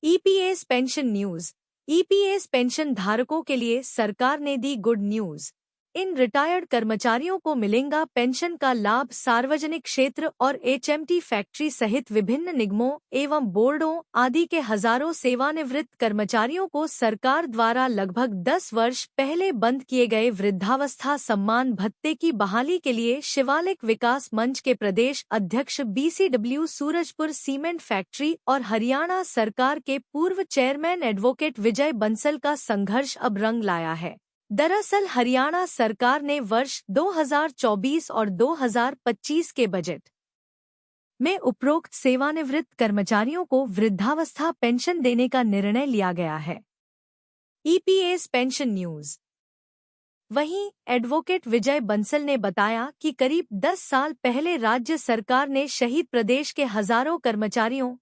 EPS pension news. EPS pension धारकों के लिए सरकार ने दी गुड न्यूज। इन रिटायर्ड कर्मचारियों को मिलेगा पेंशन का लाभ। सार्वजनिक क्षेत्र और एचएमटी फैक्ट्री सहित विभिन्न निगमों एवं बोर्डों आदि के हजारों सेवानिवृत्त कर्मचारियों को सरकार द्वारा लगभग 10 वर्ष पहले बंद किए गए वृद्धावस्था सम्मान भत्ते की बहाली के लिए शिवालिक विकास मंच के प्रदेश अध्यक्ष बीसीडब्ल्यू सूरजपुर सीमेंट फैक्ट्री और हरियाणा सरकार के पूर्व चेयरमैन एडवोकेट विजय बंसल का संघर्ष अब रंग लाया है। दरअसल हरियाणा सरकार ने वर्ष 2024 और 2025 के बजट में उपरोक्त सेवानिवृत्त कर्मचारियों को वृद्धावस्था पेंशन देने का निर्णय लिया गया है। EPS pension news. वहीं एडवोकेट विजय बंसल ने बताया कि करीब 10 साल पहले राज्य सरकार ने शहीद प्रदेश के हजारों कर्मचारियों,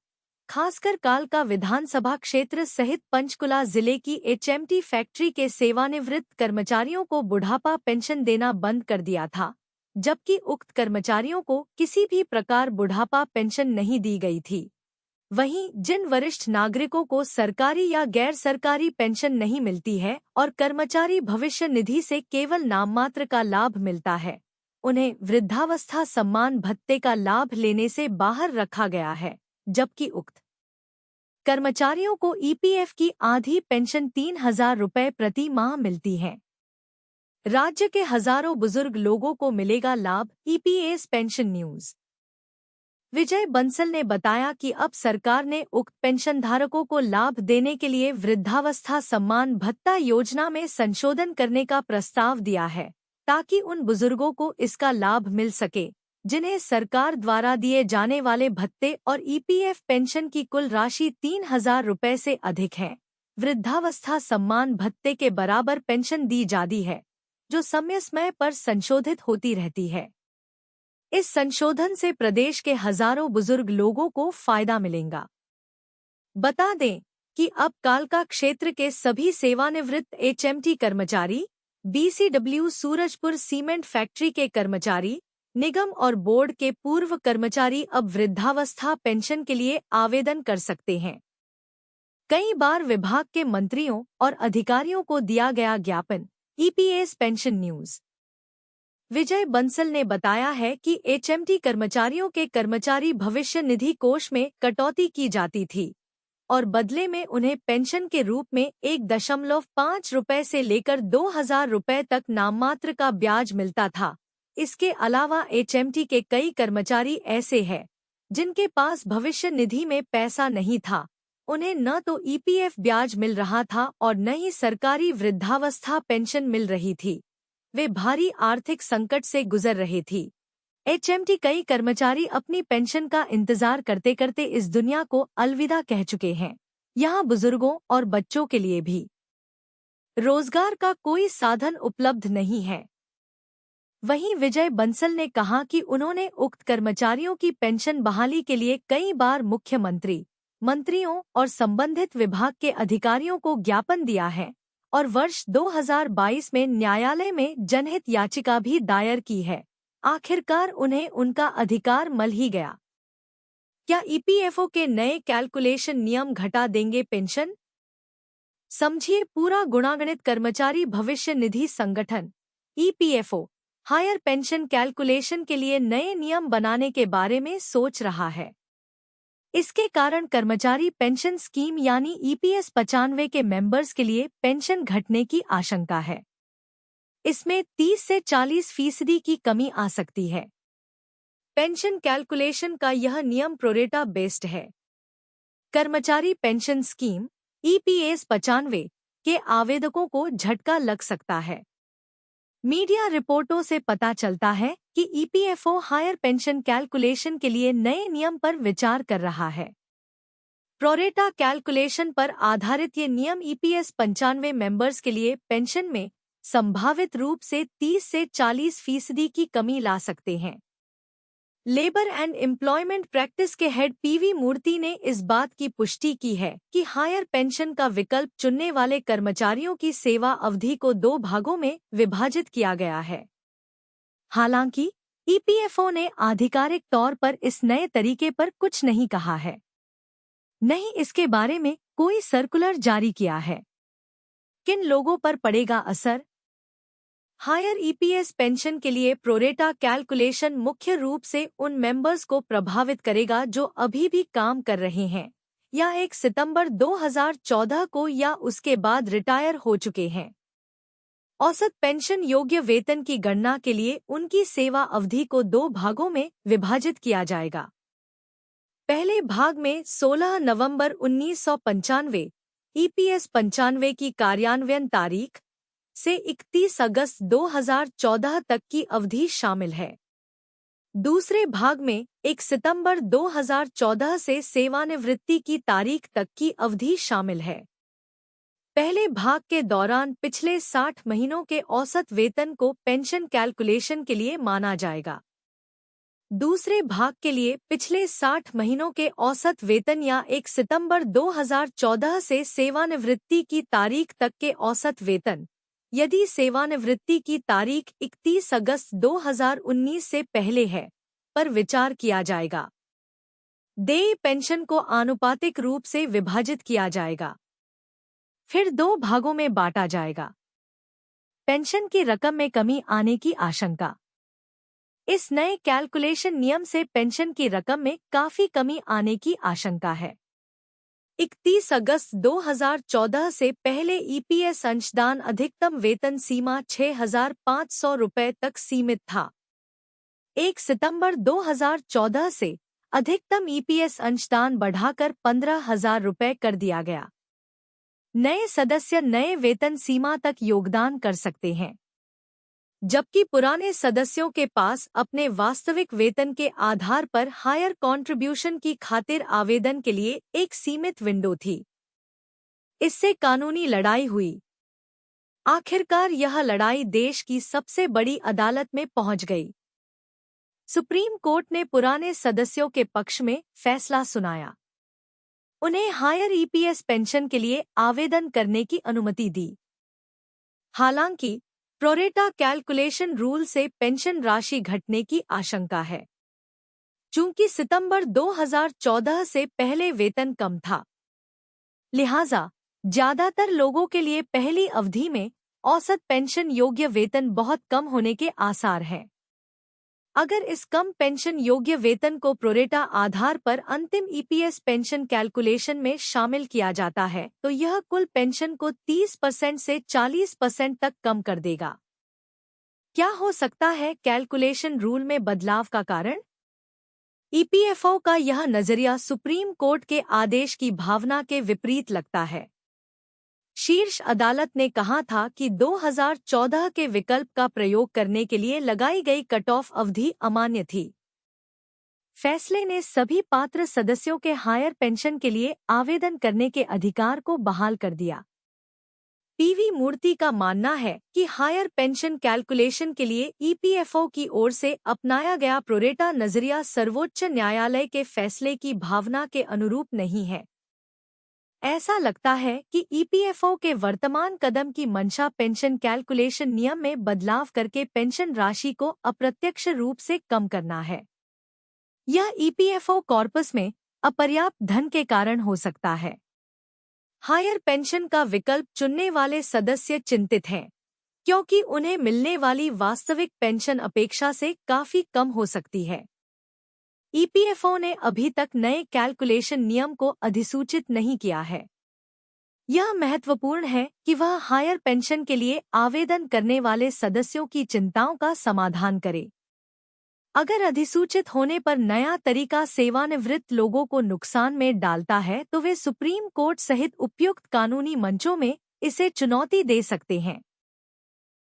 खासकर कालका विधानसभा क्षेत्र सहित पंचकुला जिले की एचएमटी फैक्ट्री के सेवानिवृत्त कर्मचारियों को बुढ़ापा पेंशन देना बंद कर दिया था, जबकि उक्त कर्मचारियों को किसी भी प्रकार बुढ़ापा पेंशन नहीं दी गई थी। वहीं जिन वरिष्ठ नागरिकों को सरकारी या गैर सरकारी पेंशन नहीं मिलती है और कर्मचारी भविष्य निधि से केवल नाममात्र का लाभ मिलता है, उन्हें वृद्धावस्था सम्मान भत्ते का लाभ लेने से बाहर रखा गया है, जबकि उक्त कर्मचारियों को ईपीएफ की आधी पेंशन 3,000 रुपये प्रति माह मिलती है। राज्य के हजारों बुजुर्ग लोगों को मिलेगा लाभ। EPS pension news. Vijay Bansal ने बताया कि अब सरकार ने उक्त पेंशनधारकों को लाभ देने के लिए वृद्धावस्था सम्मान भत्ता योजना में संशोधन करने का प्रस्ताव दिया है, ताकि उन बुजुर्गों को इसका लाभ मिल सके जिन्हें सरकार द्वारा दिए जाने वाले भत्ते और ईपीएफ पेंशन की कुल राशि 3,000 रुपये से अधिक है। वृद्धावस्था सम्मान भत्ते के बराबर पेंशन दी जाती है, जो समय समय पर संशोधित होती रहती है। इस संशोधन से प्रदेश के हजारों बुजुर्ग लोगों को फायदा मिलेगा। बता दें कि अब कालका क्षेत्र के सभी सेवानिवृत्त एचएमटी कर्मचारी, बीसीडब्ल्यू सूरजपुर सीमेंट फैक्ट्री के कर्मचारी, निगम और बोर्ड के पूर्व कर्मचारी अब वृद्धावस्था पेंशन के लिए आवेदन कर सकते हैं। कई बार विभाग के मंत्रियों और अधिकारियों को दिया गया ज्ञापन। EPS pension news. Vijay Bansal ने बताया है कि एचएमटी कर्मचारियों के कर्मचारी भविष्य निधि कोष में कटौती की जाती थी और बदले में उन्हें पेंशन के रूप में 1.5 रुपये से लेकर 2,000 रुपये तक नाममात्र का ब्याज मिलता था। इसके अलावा एचएमटी के कई कर्मचारी ऐसे हैं जिनके पास भविष्य निधि में पैसा नहीं था। उन्हें न तो ईपीएफ ब्याज मिल रहा था और न ही सरकारी वृद्धावस्था पेंशन मिल रही थी। वे भारी आर्थिक संकट से गुजर रहे थी। एचएमटी कई कर्मचारी अपनी पेंशन का इंतजार करते करते इस दुनिया को अलविदा कह चुके हैं। यहाँ बुजुर्गों और बच्चों के लिए भी रोजगार का कोई साधन उपलब्ध नहीं है। वहीं विजय बंसल ने कहा कि उन्होंने उक्त कर्मचारियों की पेंशन बहाली के लिए कई बार मुख्यमंत्री, मंत्रियों और संबंधित विभाग के अधिकारियों को ज्ञापन दिया है और वर्ष 2022 में न्यायालय में जनहित याचिका भी दायर की है। आखिरकार उन्हें उनका अधिकार मिल ही गया। क्या ईपीएफओ के नए कैलकुलेशन नियम घटा देंगे पेंशन? समझिए पूरा गुणागणित। कर्मचारी भविष्य निधि संगठन ईपीएफओ हायर पेंशन कैलकुलेशन के लिए नए नियम बनाने के बारे में सोच रहा है। इसके कारण कर्मचारी पेंशन स्कीम यानी ईपीएस 95 के मेंबर्स के लिए पेंशन घटने की आशंका है। इसमें 30 से 40% की कमी आ सकती है। पेंशन कैलकुलेशन का यह नियम प्रोरेटा बेस्ड है। कर्मचारी पेंशन स्कीम ईपीएस 95 के आवेदकों को झटका लग सकता है। मीडिया रिपोर्टों से पता चलता है कि ईपीएफओ हायर पेंशन कैलकुलेशन के लिए नए नियम पर विचार कर रहा है। प्रोरेटा कैलकुलेशन पर आधारित ये नियम ईपीएस 95 मेंबर्स के लिए पेंशन में संभावित रूप से 30 से 40% की कमी ला सकते हैं। लेबर एंड एम्प्लॉयमेंट प्रैक्टिस के हेड पीवी मूर्ति ने इस बात की पुष्टि की है कि हायर पेंशन का विकल्प चुनने वाले कर्मचारियों की सेवा अवधि को 2 भागों में विभाजित किया गया है। हालांकि ईपीएफओ ने आधिकारिक तौर पर इस नए तरीके पर कुछ नहीं कहा है, न ही इसके बारे में कोई सर्कुलर जारी किया है। किन लोगों पर पड़ेगा असर? हायर ईपीएस पेंशन के लिए प्रोरेटा कैलकुलेशन मुख्य रूप से उन मेंबर्स को प्रभावित करेगा जो अभी भी काम कर रहे हैं या 1 सितंबर 2014 को या उसके बाद रिटायर हो चुके हैं। औसत पेंशन योग्य वेतन की गणना के लिए उनकी सेवा अवधि को 2 भागों में विभाजित किया जाएगा। पहले भाग में 16 नवंबर 1995 ईपीएस 95 की कार्यान्वयन तारीख से 31 अगस्त 2014 तक की अवधि शामिल है। दूसरे भाग में 1 सितंबर 2014 से सेवानिवृत्ति की तारीख तक की अवधि शामिल है। पहले भाग के दौरान पिछले 60 महीनों के औसत वेतन को पेंशन कैलकुलेशन के लिए माना जाएगा। दूसरे भाग के लिए पिछले 60 महीनों के औसत वेतन या 1 सितंबर 2014 से सेवानिवृत्ति की तारीख तक के औसत वेतन, यदि सेवानिवृत्ति की तारीख 31 अगस्त 2019 से पहले है, पर विचार किया जाएगा। देय पेंशन को आनुपातिक रूप से विभाजित किया जाएगा, फिर 2 भागों में बांटा जाएगा। पेंशन की रकम में कमी आने की आशंका। इस नए कैलकुलेशन नियम से पेंशन की रकम में काफी कमी आने की आशंका है। 31 अगस्त 2014 से पहले ईपीएस अंशदान अधिकतम वेतन सीमा 6,500 रुपये तक सीमित था। 1 सितंबर 2014 से अधिकतम ईपीएस अंशदान बढ़ाकर 15,000 रुपये कर दिया गया। नए सदस्य नए वेतन सीमा तक योगदान कर सकते हैं, जबकि पुराने सदस्यों के पास अपने वास्तविक वेतन के आधार पर हायर कंट्रीब्यूशन की खातिर आवेदन के लिए एक सीमित विंडो थी। इससे कानूनी लड़ाई हुई। आखिरकार यह लड़ाई देश की सबसे बड़ी अदालत में पहुंच गई। सुप्रीम कोर्ट ने पुराने सदस्यों के पक्ष में फैसला सुनाया। उन्हें हायर ईपीएस पेंशन के लिए आवेदन करने की अनुमति दी। हालांकि प्रोरेटा कैलकुलेशन रूल से पेंशन राशि घटने की आशंका है, चूंकि सितंबर 2014 से पहले वेतन कम था। लिहाजा ज्यादातर लोगों के लिए पहली अवधि में औसत पेंशन योग्य वेतन बहुत कम होने के आसार हैं। अगर इस कम पेंशन योग्य वेतन को प्रोरेटा आधार पर अंतिम ईपीएस पेंशन कैलकुलेशन में शामिल किया जाता है तो यह कुल पेंशन को 30% से 40% तक कम कर देगा। क्या हो सकता है कैलकुलेशन रूल में बदलाव का कारण? ईपीएफओ का यह नजरिया सुप्रीम कोर्ट के आदेश की भावना के विपरीत लगता है। शीर्ष अदालत ने कहा था कि 2014 के विकल्प का प्रयोग करने के लिए लगाई गई कट ऑफ अवधि अमान्य थी। फैसले ने सभी पात्र सदस्यों के हायर पेंशन के लिए आवेदन करने के अधिकार को बहाल कर दिया। पीवी मूर्ति का मानना है कि हायर पेंशन कैलकुलेशन के लिए ईपीएफओ की ओर से अपनाया गया प्रोरेटा नजरिया सर्वोच्च न्यायालय के फैसले की भावना के अनुरूप नहीं है। ऐसा लगता है कि ईपीएफओ के वर्तमान कदम की मंशा पेंशन कैलकुलेशन नियम में बदलाव करके पेंशन राशि को अप्रत्यक्ष रूप से कम करना है। यह ईपीएफओ कॉर्पस में अपर्याप्त धन के कारण हो सकता है। हायर पेंशन का विकल्प चुनने वाले सदस्य चिंतित हैं, क्योंकि उन्हें मिलने वाली वास्तविक पेंशन अपेक्षा से काफी कम हो सकती है। ईपीएफओ ने अभी तक नए कैलकुलेशन नियम को अधिसूचित नहीं किया है। यह महत्वपूर्ण है कि वह हायर पेंशन के लिए आवेदन करने वाले सदस्यों की चिंताओं का समाधान करे। अगर अधिसूचित होने पर नया तरीका सेवानिवृत्त लोगों को नुकसान में डालता है तो वे सुप्रीम कोर्ट सहित उपयुक्त कानूनी मंचों में इसे चुनौती दे सकते हैं।